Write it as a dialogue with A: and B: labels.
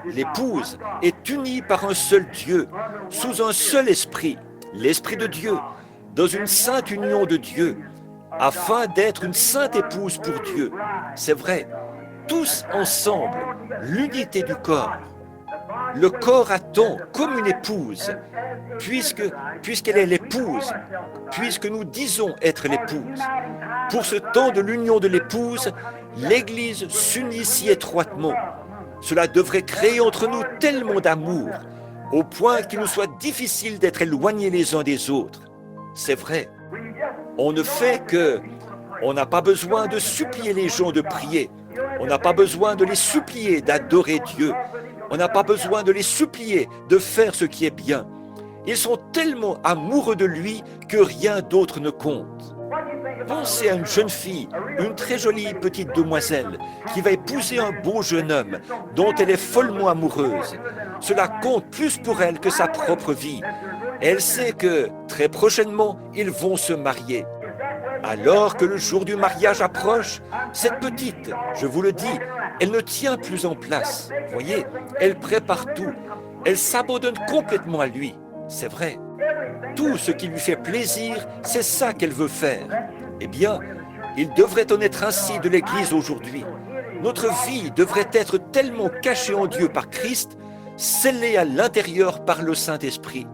A: l'épouse, est unie par un seul Dieu, sous un seul esprit, l'Esprit de Dieu, dans une sainte union de Dieu, afin d'être une sainte épouse pour Dieu. C'est vrai, tous ensemble, l'unité du corps. Le corps attend comme une épouse, puisqu'elle est l'épouse, puisque nous disons être l'épouse. Pour ce temps de l'union de l'épouse, l'Église s'unit si étroitement. Cela devrait créer entre nous tellement d'amour, au point qu'il nous soit difficile d'être éloignés les uns des autres. C'est vrai, on ne fait que... On n'a pas besoin de supplier les gens de prier. On n'a pas besoin de les supplier d'adorer Dieu. On n'a pas besoin de les supplier de faire ce qui est bien. Ils sont tellement amoureux de lui que rien d'autre ne compte. Pensez à une jeune fille, une très jolie petite demoiselle, qui va épouser un beau jeune homme dont elle est follement amoureuse. Cela compte plus pour elle que sa propre vie. Elle sait que, très prochainement, ils vont se marier. Alors que le jour du mariage approche, cette petite, je vous le dis, elle ne tient plus en place. Voyez, elle prépare tout. Elle s'abandonne complètement à lui. C'est vrai. Tout ce qui lui fait plaisir, c'est ça qu'elle veut faire. Eh bien, il devrait en être ainsi de l'Église aujourd'hui. Notre vie devrait être tellement cachée en Dieu par Christ, scellée à l'intérieur par le Saint-Esprit.